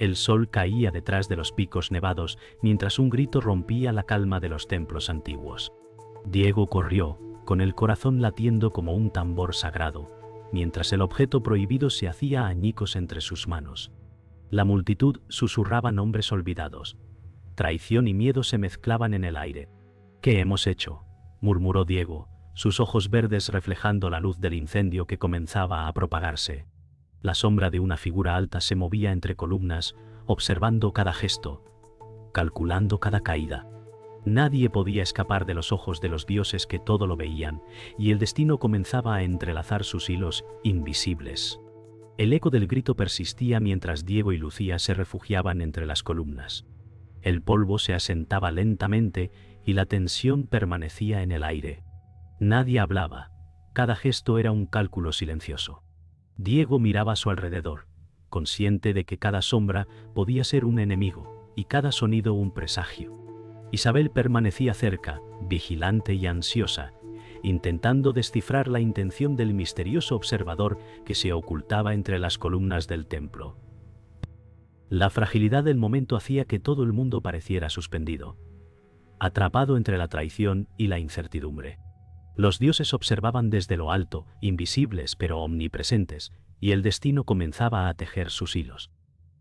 El sol caía detrás de los picos nevados mientras un grito rompía la calma de los templos antiguos. Diego corrió, con el corazón latiendo como un tambor sagrado, mientras el objeto prohibido se hacía añicos entre sus manos. La multitud susurraba nombres olvidados. Traición y miedo se mezclaban en el aire. «¿Qué hemos hecho?», murmuró Diego, sus ojos verdes reflejando la luz del incendio que comenzaba a propagarse. La sombra de una figura alta se movía entre columnas, observando cada gesto, calculando cada caída. Nadie podía escapar de los ojos de los dioses que todo lo veían, y el destino comenzaba a entrelazar sus hilos invisibles. El eco del grito persistía mientras Diego y Lucía se refugiaban entre las columnas. El polvo se asentaba lentamente y la tensión permanecía en el aire. Nadie hablaba, cada gesto era un cálculo silencioso. Diego miraba a su alrededor, consciente de que cada sombra podía ser un enemigo y cada sonido un presagio. Isabel permanecía cerca, vigilante y ansiosa, intentando descifrar la intención del misterioso observador que se ocultaba entre las columnas del templo. La fragilidad del momento hacía que todo el mundo pareciera suspendido, atrapado entre la traición y la incertidumbre. Los dioses observaban desde lo alto, invisibles pero omnipresentes, y el destino comenzaba a tejer sus hilos.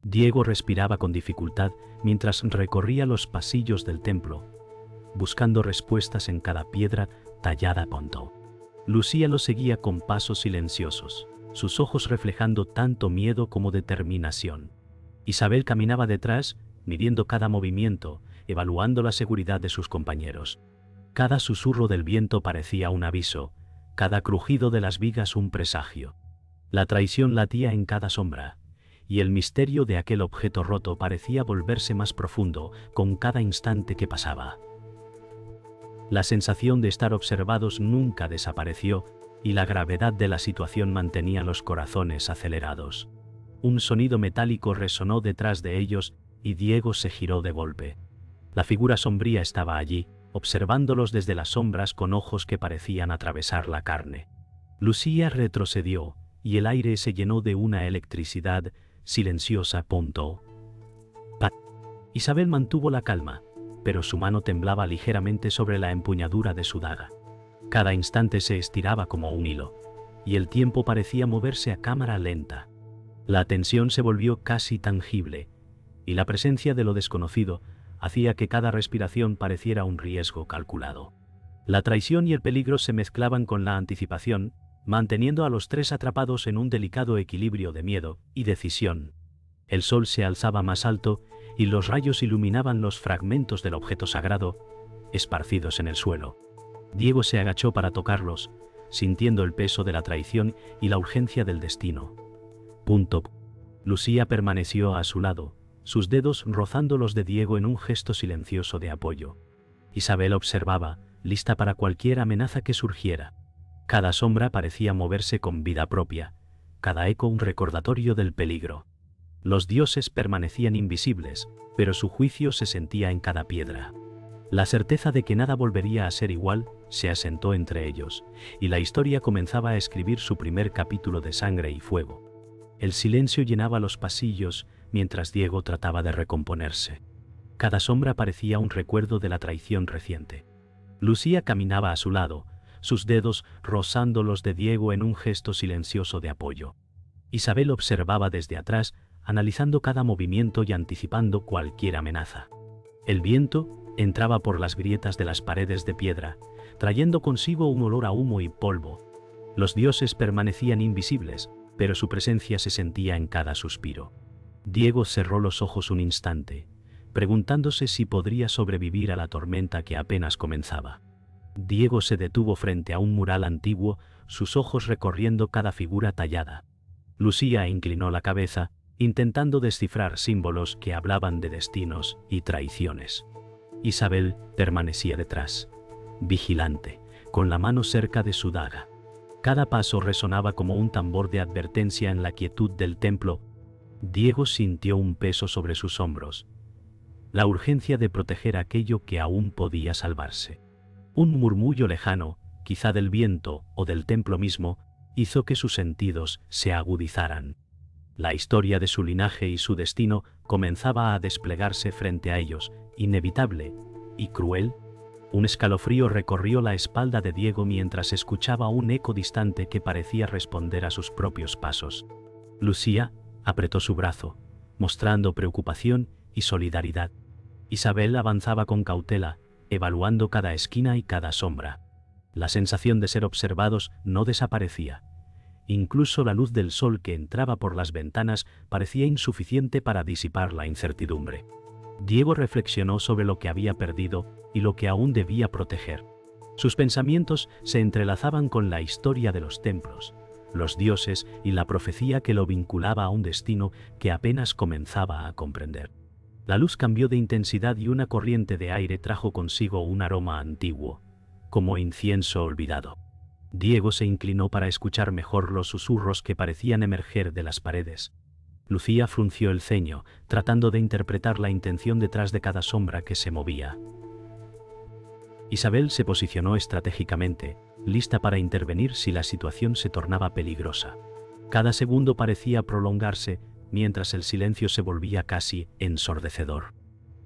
Diego respiraba con dificultad mientras recorría los pasillos del templo, buscando respuestas en cada piedra tallada a punto. Lucía lo seguía con pasos silenciosos, sus ojos reflejando tanto miedo como determinación. Isabel caminaba detrás, midiendo cada movimiento, evaluando la seguridad de sus compañeros. Cada susurro del viento parecía un aviso, cada crujido de las vigas un presagio. La traición latía en cada sombra, y el misterio de aquel objeto roto parecía volverse más profundo con cada instante que pasaba. La sensación de estar observados nunca desapareció, y la gravedad de la situación mantenía los corazones acelerados. Un sonido metálico resonó detrás de ellos y Diego se giró de golpe. La figura sombría estaba allí, observándolos desde las sombras con ojos que parecían atravesar la carne. Lucía retrocedió, y el aire se llenó de una electricidad silenciosa. Isabel mantuvo la calma, pero su mano temblaba ligeramente sobre la empuñadura de su daga. Cada instante se estiraba como un hilo, y el tiempo parecía moverse a cámara lenta. La tensión se volvió casi tangible, y la presencia de lo desconocido hacía que cada respiración pareciera un riesgo calculado. La traición y el peligro se mezclaban con la anticipación, manteniendo a los tres atrapados en un delicado equilibrio de miedo y decisión. El sol se alzaba más alto y los rayos iluminaban los fragmentos del objeto sagrado, esparcidos en el suelo. Diego se agachó para tocarlos, sintiendo el peso de la traición y la urgencia del destino. Lucía permaneció a su lado, sus dedos rozando los de Diego en un gesto silencioso de apoyo. Isabel observaba, lista para cualquier amenaza que surgiera. Cada sombra parecía moverse con vida propia, cada eco un recordatorio del peligro. Los dioses permanecían invisibles, pero su juicio se sentía en cada piedra. La certeza de que nada volvería a ser igual se asentó entre ellos, y la historia comenzaba a escribir su primer capítulo de sangre y fuego. El silencio llenaba los pasillos mientras Diego trataba de recomponerse. Cada sombra parecía un recuerdo de la traición reciente. Lucía caminaba a su lado, sus dedos rozando los de Diego en un gesto silencioso de apoyo. Isabel observaba desde atrás, analizando cada movimiento y anticipando cualquier amenaza. El viento entraba por las grietas de las paredes de piedra, trayendo consigo un olor a humo y polvo. Los dioses permanecían invisibles, pero su presencia se sentía en cada suspiro. Diego cerró los ojos un instante, preguntándose si podría sobrevivir a la tormenta que apenas comenzaba. Diego se detuvo frente a un mural antiguo, sus ojos recorriendo cada figura tallada. Lucía inclinó la cabeza, intentando descifrar símbolos que hablaban de destinos y traiciones. Isabel permanecía detrás, vigilante, con la mano cerca de su daga. Cada paso resonaba como un tambor de advertencia en la quietud del templo. Diego sintió un peso sobre sus hombros, la urgencia de proteger aquello que aún podía salvarse. Un murmullo lejano, quizá del viento o del templo mismo, hizo que sus sentidos se agudizaran. La historia de su linaje y su destino comenzaba a desplegarse frente a ellos, inevitable y cruel. Un escalofrío recorrió la espalda de Diego mientras escuchaba un eco distante que parecía responder a sus propios pasos. Lucía apretó su brazo, mostrando preocupación y solidaridad. Isabel avanzaba con cautela, evaluando cada esquina y cada sombra. La sensación de ser observados no desaparecía. Incluso la luz del sol que entraba por las ventanas parecía insuficiente para disipar la incertidumbre. Diego reflexionó sobre lo que había perdido y lo que aún debía proteger. Sus pensamientos se entrelazaban con la historia de los templos, los dioses y la profecía que lo vinculaba a un destino que apenas comenzaba a comprender. La luz cambió de intensidad y una corriente de aire trajo consigo un aroma antiguo, como incienso olvidado. Diego se inclinó para escuchar mejor los susurros que parecían emerger de las paredes. Lucía frunció el ceño, tratando de interpretar la intención detrás de cada sombra que se movía. Isabel se posicionó estratégicamente, lista para intervenir si la situación se tornaba peligrosa. Cada segundo parecía prolongarse, mientras el silencio se volvía casi ensordecedor.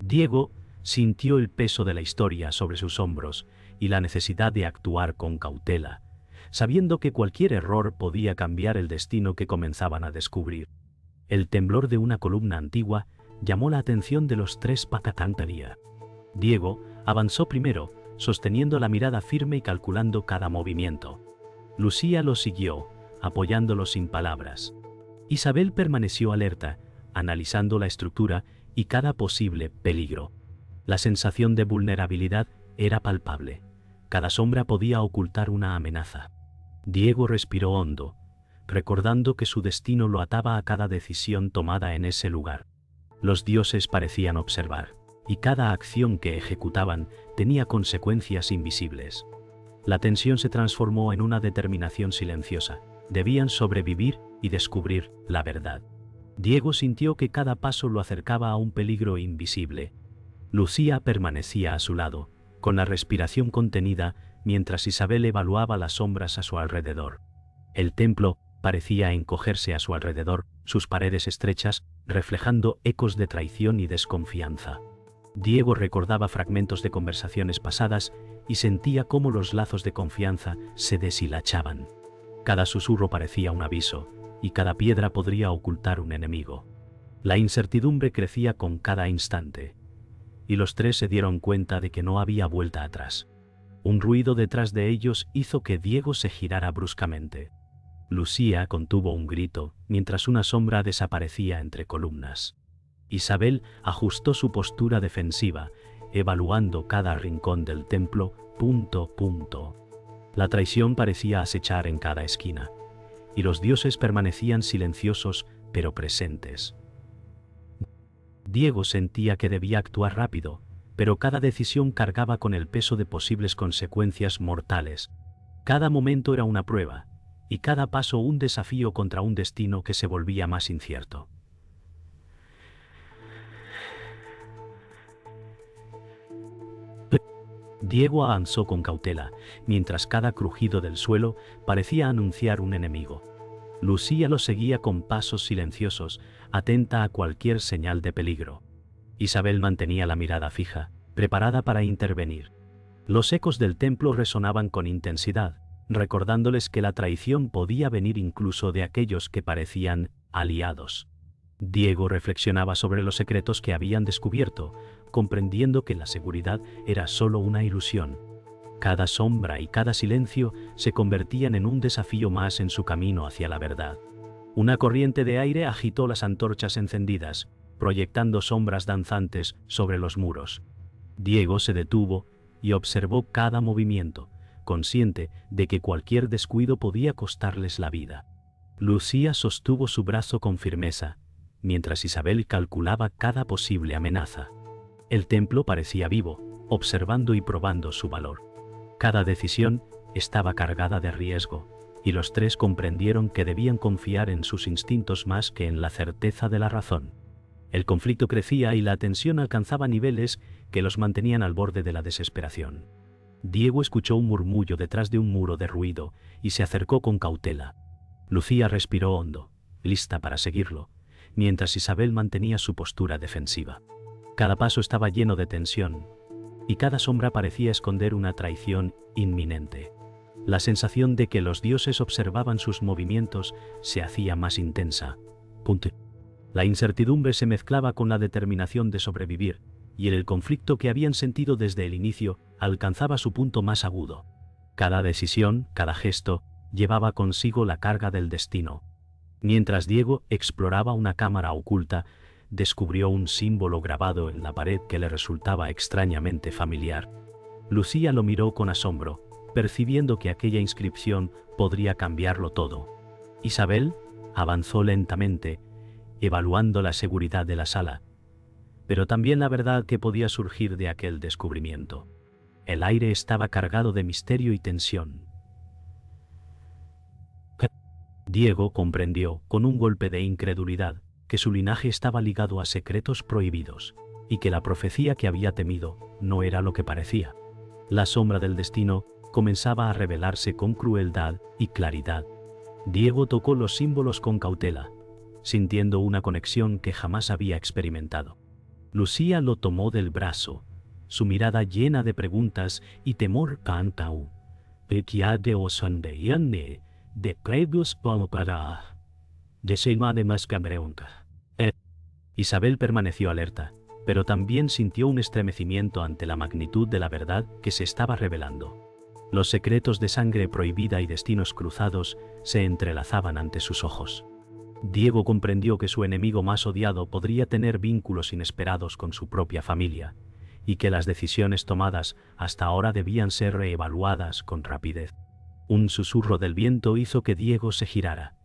Diego sintió el peso de la historia sobre sus hombros y la necesidad de actuar con cautela, sabiendo que cualquier error podía cambiar el destino que comenzaban a descubrir. El temblor de una columna antigua llamó la atención de los tres Patacantaría. Diego avanzó primero, sosteniendo la mirada firme y calculando cada movimiento. Lucía lo siguió, apoyándolo sin palabras. Isabel permaneció alerta, analizando la estructura y cada posible peligro. La sensación de vulnerabilidad era palpable. Cada sombra podía ocultar una amenaza. Diego respiró hondo, recordando que su destino lo ataba a cada decisión tomada en ese lugar. Los dioses parecían observar, y cada acción que ejecutaban tenía consecuencias invisibles. La tensión se transformó en una determinación silenciosa. Debían sobrevivir y descubrir la verdad. Diego sintió que cada paso lo acercaba a un peligro invisible. Lucía permanecía a su lado, con la respiración contenida, mientras Isabel evaluaba las sombras a su alrededor. El templo parecía encogerse a su alrededor, sus paredes estrechas, reflejando ecos de traición y desconfianza. Diego recordaba fragmentos de conversaciones pasadas y sentía cómo los lazos de confianza se deshilachaban. Cada susurro parecía un aviso, y cada piedra podría ocultar un enemigo. La incertidumbre crecía con cada instante, y los tres se dieron cuenta de que no había vuelta atrás. Un ruido detrás de ellos hizo que Diego se girara bruscamente. Lucía contuvo un grito, mientras una sombra desaparecía entre columnas. Isabel ajustó su postura defensiva, evaluando cada rincón del templo. La traición parecía acechar en cada esquina, y los dioses permanecían silenciosos pero presentes. Diego sentía que debía actuar rápido, pero cada decisión cargaba con el peso de posibles consecuencias mortales. Cada momento era una prueba, y cada paso un desafío contra un destino que se volvía más incierto. Diego avanzó con cautela, mientras cada crujido del suelo parecía anunciar un enemigo. Lucía lo seguía con pasos silenciosos, atenta a cualquier señal de peligro. Isabel mantenía la mirada fija, preparada para intervenir. Los ecos del templo resonaban con intensidad, recordándoles que la traición podía venir incluso de aquellos que parecían aliados. Diego reflexionaba sobre los secretos que habían descubierto, comprendiendo que la seguridad era solo una ilusión. Cada sombra y cada silencio se convertían en un desafío más en su camino hacia la verdad. Una corriente de aire agitó las antorchas encendidas, proyectando sombras danzantes sobre los muros. Diego se detuvo y observó cada movimiento, consciente de que cualquier descuido podía costarles la vida. Lucía sostuvo su brazo con firmeza, mientras Isabel calculaba cada posible amenaza. El templo parecía vivo, observando y probando su valor. Cada decisión estaba cargada de riesgo, y los tres comprendieron que debían confiar en sus instintos más que en la certeza de la razón. El conflicto crecía y la tensión alcanzaba niveles que los mantenían al borde de la desesperación. Diego escuchó un murmullo detrás de un muro de ruido y se acercó con cautela. Lucía respiró hondo, lista para seguirlo, mientras Isabel mantenía su postura defensiva. Cada paso estaba lleno de tensión, y cada sombra parecía esconder una traición inminente. La sensación de que los dioses observaban sus movimientos se hacía más intensa. La incertidumbre se mezclaba con la determinación de sobrevivir, y el conflicto que habían sentido desde el inicio alcanzaba su punto más agudo. Cada decisión, cada gesto, llevaba consigo la carga del destino. Mientras Diego exploraba una cámara oculta, descubrió un símbolo grabado en la pared que le resultaba extrañamente familiar. Lucía lo miró con asombro, percibiendo que aquella inscripción podría cambiarlo todo. Isabel avanzó lentamente, evaluando la seguridad de la sala, pero también la verdad que podía surgir de aquel descubrimiento. El aire estaba cargado de misterio y tensión. Diego comprendió, con un golpe de incredulidad, que su linaje estaba ligado a secretos prohibidos, y que la profecía que había temido no era lo que parecía. La sombra del destino comenzaba a revelarse con crueldad y claridad. Diego tocó los símbolos con cautela, sintiendo una conexión que jamás había experimentado. Lucía lo tomó del brazo, su mirada llena de preguntas y temor. Cantau. Pequiade o sondeíane, de previos para. De semana más cabreonca. Isabel permaneció alerta, pero también sintió un estremecimiento ante la magnitud de la verdad que se estaba revelando. Los secretos de sangre prohibida y destinos cruzados se entrelazaban ante sus ojos. Diego comprendió que su enemigo más odiado podría tener vínculos inesperados con su propia familia, y que las decisiones tomadas hasta ahora debían ser reevaluadas con rapidez. Un susurro del viento hizo que Diego se girara,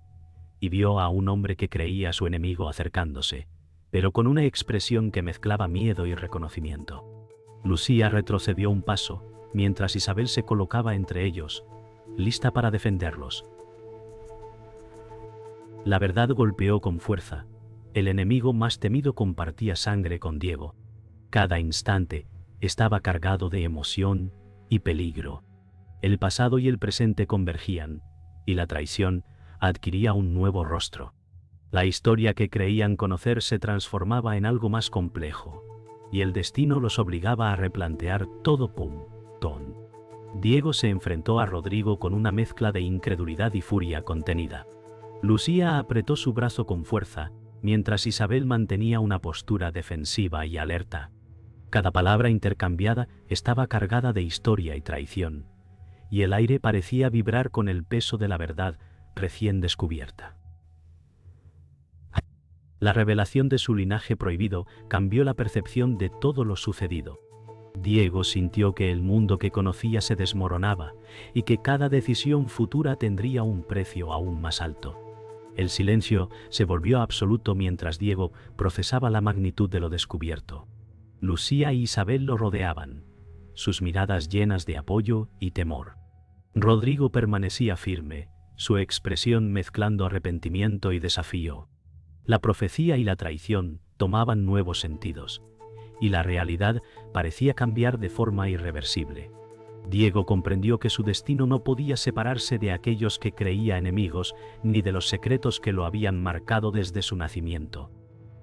y vio a un hombre que creía a su enemigo acercándose, pero con una expresión que mezclaba miedo y reconocimiento. Lucía retrocedió un paso, mientras Isabel se colocaba entre ellos, lista para defenderlos. La verdad golpeó con fuerza. El enemigo más temido compartía sangre con Diego. Cada instante estaba cargado de emoción y peligro. El pasado y el presente convergían, y la traición adquiría un nuevo rostro. La historia que creían conocer se transformaba en algo más complejo, y el destino los obligaba a replantear todo. Diego se enfrentó a Rodrigo con una mezcla de incredulidad y furia contenida. Lucía apretó su brazo con fuerza, mientras Isabel mantenía una postura defensiva y alerta. Cada palabra intercambiada estaba cargada de historia y traición, y el aire parecía vibrar con el peso de la verdad recién descubierta. La revelación de su linaje prohibido cambió la percepción de todo lo sucedido. Diego sintió que el mundo que conocía se desmoronaba y que cada decisión futura tendría un precio aún más alto. El silencio se volvió absoluto mientras Diego procesaba la magnitud de lo descubierto. Lucía y Isabel lo rodeaban, sus miradas llenas de apoyo y temor. Rodrigo permanecía firme, su expresión mezclando arrepentimiento y desafío. La profecía y la traición tomaban nuevos sentidos, y la realidad parecía cambiar de forma irreversible. Diego comprendió que su destino no podía separarse de aquellos que creía enemigos, ni de los secretos que lo habían marcado desde su nacimiento.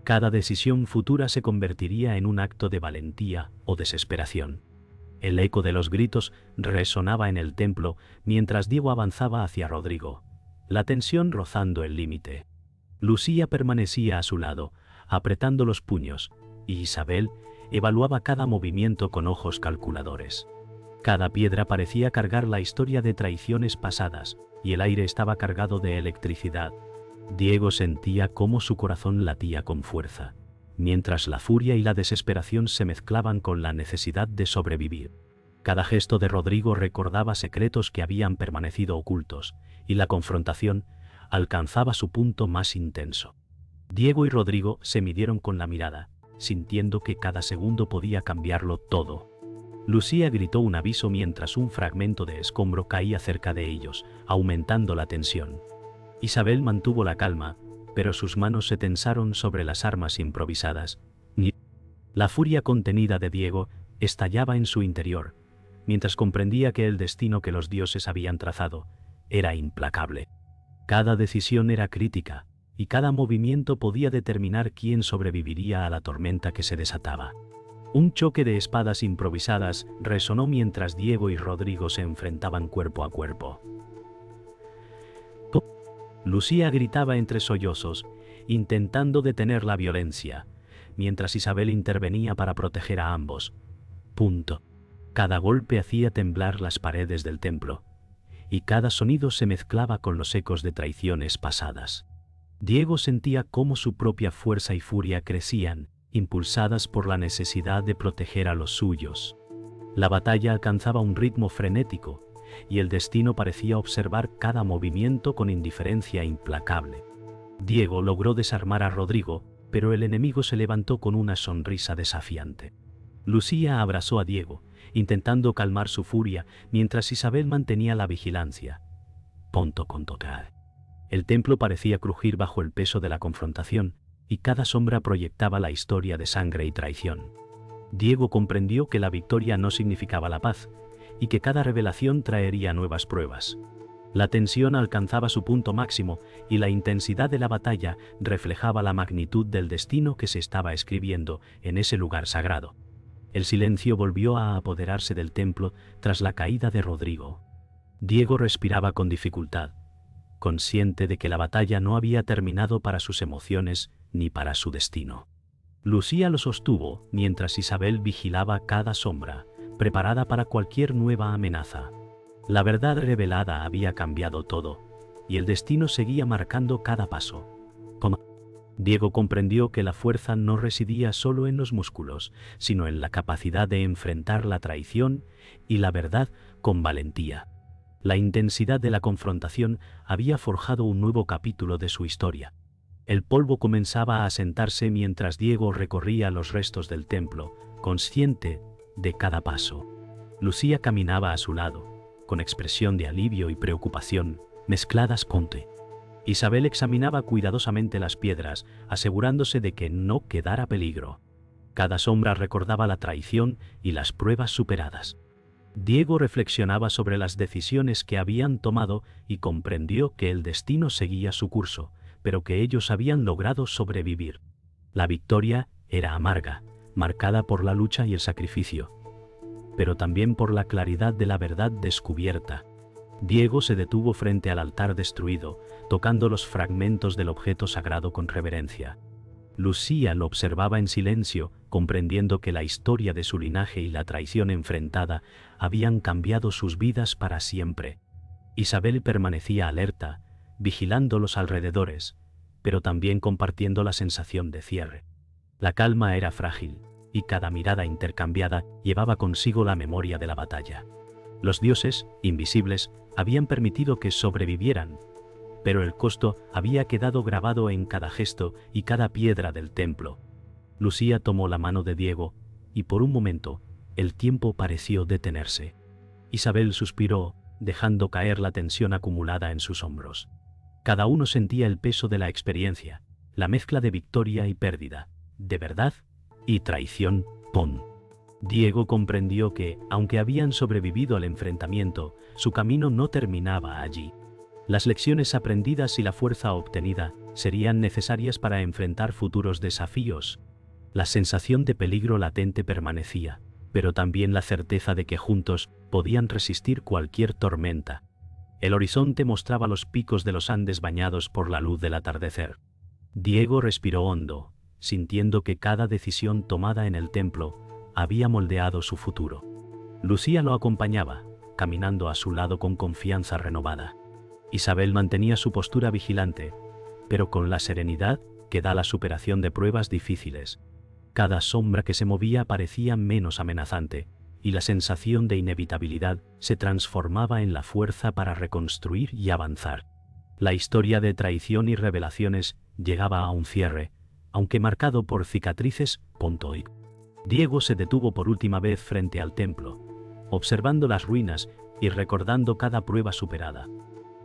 Cada decisión futura se convertiría en un acto de valentía o desesperación. El eco de los gritos resonaba en el templo mientras Diego avanzaba hacia Rodrigo, la tensión rozando el límite. Lucía permanecía a su lado, apretando los puños, y Isabel evaluaba cada movimiento con ojos calculadores. Cada piedra parecía cargar la historia de traiciones pasadas, y el aire estaba cargado de electricidad. Diego sentía cómo su corazón latía con fuerza, mientras la furia y la desesperación se mezclaban con la necesidad de sobrevivir. Cada gesto de Rodrigo recordaba secretos que habían permanecido ocultos, y la confrontación alcanzaba su punto más intenso. Diego y Rodrigo se midieron con la mirada, sintiendo que cada segundo podía cambiarlo todo. Lucía gritó un aviso mientras un fragmento de escombro caía cerca de ellos, aumentando la tensión. Isabel mantuvo la calma, pero sus manos se tensaron sobre las armas improvisadas. La furia contenida de Diego estallaba en su interior, mientras comprendía que el destino que los dioses habían trazado era implacable. Cada decisión era crítica, y cada movimiento podía determinar quién sobreviviría a la tormenta que se desataba. Un choque de espadas improvisadas resonó mientras Diego y Rodrigo se enfrentaban cuerpo a cuerpo. Lucía gritaba entre sollozos, intentando detener la violencia, mientras Isabel intervenía para proteger a ambos. Cada golpe hacía temblar las paredes del templo, y cada sonido se mezclaba con los ecos de traiciones pasadas. Diego sentía cómo su propia fuerza y furia crecían, impulsadas por la necesidad de proteger a los suyos. La batalla alcanzaba un ritmo frenético, y el destino parecía observar cada movimiento con indiferencia implacable. Diego logró desarmar a Rodrigo, pero el enemigo se levantó con una sonrisa desafiante. Lucía abrazó a Diego, intentando calmar su furia, mientras Isabel mantenía la vigilancia. El templo parecía crujir bajo el peso de la confrontación, y cada sombra proyectaba la historia de sangre y traición. Diego comprendió que la victoria no significaba la paz, y que cada revelación traería nuevas pruebas. La tensión alcanzaba su punto máximo, y la intensidad de la batalla reflejaba la magnitud del destino que se estaba escribiendo en ese lugar sagrado. El silencio volvió a apoderarse del templo tras la caída de Rodrigo. Diego respiraba con dificultad, consciente de que la batalla no había terminado para sus emociones ni para su destino. Lucía lo sostuvo mientras Isabel vigilaba cada sombra, preparada para cualquier nueva amenaza. La verdad revelada había cambiado todo, y el destino seguía marcando cada paso. Diego comprendió que la fuerza no residía solo en los músculos, sino en la capacidad de enfrentar la traición y la verdad con valentía. La intensidad de la confrontación había forjado un nuevo capítulo de su historia. El polvo comenzaba a asentarse mientras Diego recorría los restos del templo, consciente de cada paso. Lucía caminaba a su lado, con expresión de alivio y preocupación, mezcladas con té. Isabel examinaba cuidadosamente las piedras, asegurándose de que no quedara peligro. Cada sombra recordaba la traición y las pruebas superadas. Diego reflexionaba sobre las decisiones que habían tomado y comprendió que el destino seguía su curso, pero que ellos habían logrado sobrevivir. La victoria era amarga, marcada por la lucha y el sacrificio, pero también por la claridad de la verdad descubierta. Diego se detuvo frente al altar destruido, tocando los fragmentos del objeto sagrado con reverencia. Lucía lo observaba en silencio, comprendiendo que la historia de su linaje y la traición enfrentada habían cambiado sus vidas para siempre. Isabel permanecía alerta, vigilando los alrededores, pero también compartiendo la sensación de cierre. La calma era frágil, y cada mirada intercambiada llevaba consigo la memoria de la batalla. Los dioses, invisibles, habían permitido que sobrevivieran, pero el costo había quedado grabado en cada gesto y cada piedra del templo. Lucía tomó la mano de Diego, y por un momento, el tiempo pareció detenerse. Isabel suspiró, dejando caer la tensión acumulada en sus hombros. Cada uno sentía el peso de la experiencia, la mezcla de victoria y pérdida, de verdad y traición. Diego comprendió que, aunque habían sobrevivido al enfrentamiento, su camino no terminaba allí. Las lecciones aprendidas y la fuerza obtenida serían necesarias para enfrentar futuros desafíos. La sensación de peligro latente permanecía, pero también la certeza de que juntos podían resistir cualquier tormenta. El horizonte mostraba los picos de los Andes bañados por la luz del atardecer. Diego respiró hondo, sintiendo que cada decisión tomada en el templo había moldeado su futuro. Lucía lo acompañaba, caminando a su lado con confianza renovada. Isabel mantenía su postura vigilante, pero con la serenidad que da la superación de pruebas difíciles. Cada sombra que se movía parecía menos amenazante, y la sensación de inevitabilidad se transformaba en la fuerza para reconstruir y avanzar. La historia de traición y revelaciones llegaba a un cierre, aunque marcado por cicatrices. Diego se detuvo por última vez frente al templo, observando las ruinas y recordando cada prueba superada.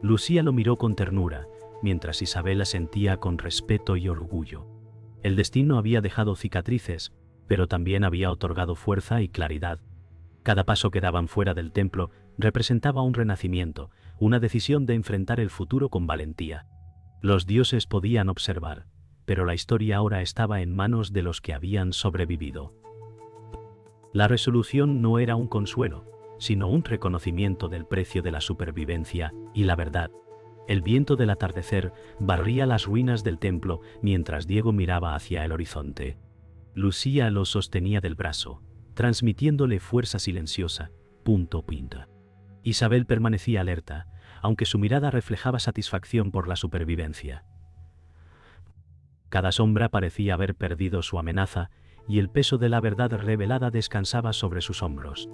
Lucía lo miró con ternura, mientras Isabel asentía con respeto y orgullo. El destino había dejado cicatrices, pero también había otorgado fuerza y claridad. Cada paso que daban fuera del templo representaba un renacimiento, una decisión de enfrentar el futuro con valentía. Los dioses podían observar, pero la historia ahora estaba en manos de los que habían sobrevivido. La resolución no era un consuelo, sino un reconocimiento del precio de la supervivencia y la verdad. El viento del atardecer barría las ruinas del templo mientras Diego miraba hacia el horizonte. Lucía lo sostenía del brazo, transmitiéndole fuerza silenciosa. Isabel permanecía alerta, aunque su mirada reflejaba satisfacción por la supervivencia. Cada sombra parecía haber perdido su amenaza y el peso de la verdad revelada descansaba sobre sus hombros.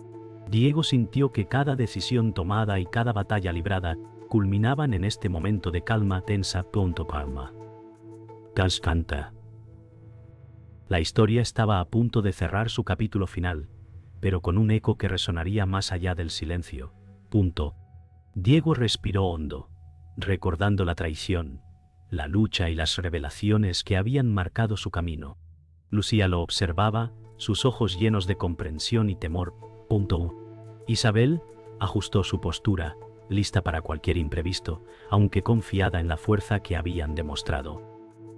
Diego sintió que cada decisión tomada y cada batalla librada culminaban en este momento de calma tensa. Calma. Canta. La historia estaba a punto de cerrar su capítulo final, pero con un eco que resonaría más allá del silencio. Diego respiró hondo, recordando la traición, la lucha y las revelaciones que habían marcado su camino. Lucía lo observaba, sus ojos llenos de comprensión y temor. Isabel ajustó su postura, lista para cualquier imprevisto, aunque confiada en la fuerza que habían demostrado.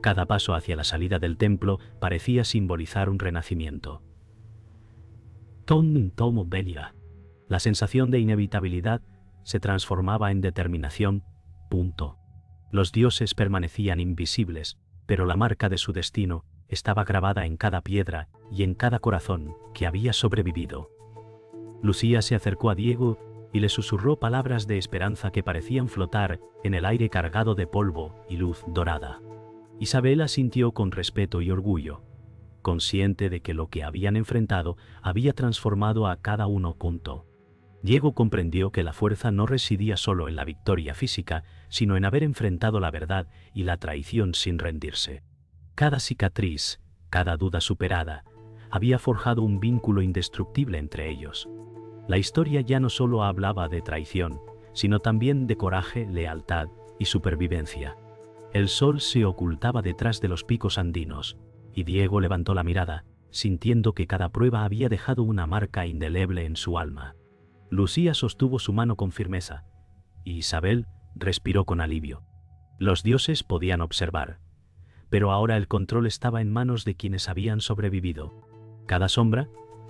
Cada paso hacia la salida del templo parecía simbolizar un renacimiento. La sensación de inevitabilidad se transformaba en determinación. Los dioses permanecían invisibles, pero la marca de su destino estaba grabada en cada piedra y en cada corazón que había sobrevivido. Lucía se acercó a Diego y le susurró palabras de esperanza que parecían flotar en el aire cargado de polvo y luz dorada. Isabel asintió con respeto y orgullo, consciente de que lo que habían enfrentado había transformado a cada uno. Diego comprendió que la fuerza no residía solo en la victoria física, sino en haber enfrentado la verdad y la traición sin rendirse. Cada cicatriz, cada duda superada, había forjado un vínculo indestructible entre ellos. La historia ya no solo hablaba de traición, sino también de coraje, lealtad y supervivencia. El sol se ocultaba detrás de los picos andinos, y Diego levantó la mirada, sintiendo que cada prueba había dejado una marca indeleble en su alma. Lucía sostuvo su mano con firmeza, y Isabel respiró con alivio. Los dioses podían observar, pero ahora el control estaba en manos de quienes habían sobrevivido. Cada sombra,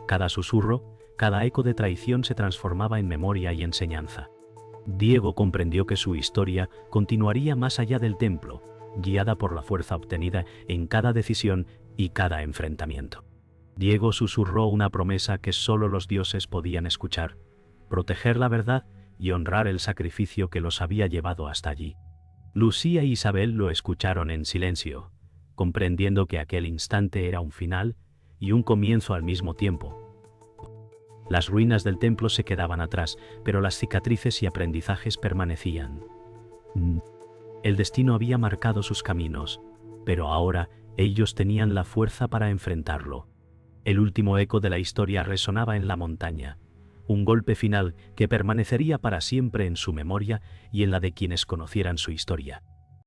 cada susurro, cada eco de traición se transformaba en memoria y enseñanza. Diego comprendió que su historia continuaría más allá del templo, guiada por la fuerza obtenida en cada decisión y cada enfrentamiento. Diego susurró una promesa que solo los dioses podían escuchar: proteger la verdad y honrar el sacrificio que los había llevado hasta allí. Lucía y Isabel lo escucharon en silencio, comprendiendo que aquel instante era un final y un comienzo al mismo tiempo. Las ruinas del templo se quedaban atrás, pero las cicatrices y aprendizajes permanecían. El destino había marcado sus caminos, pero ahora ellos tenían la fuerza para enfrentarlo. El último eco de la historia resonaba en la montaña, un golpe final que permanecería para siempre en su memoria y en la de quienes conocieran su historia.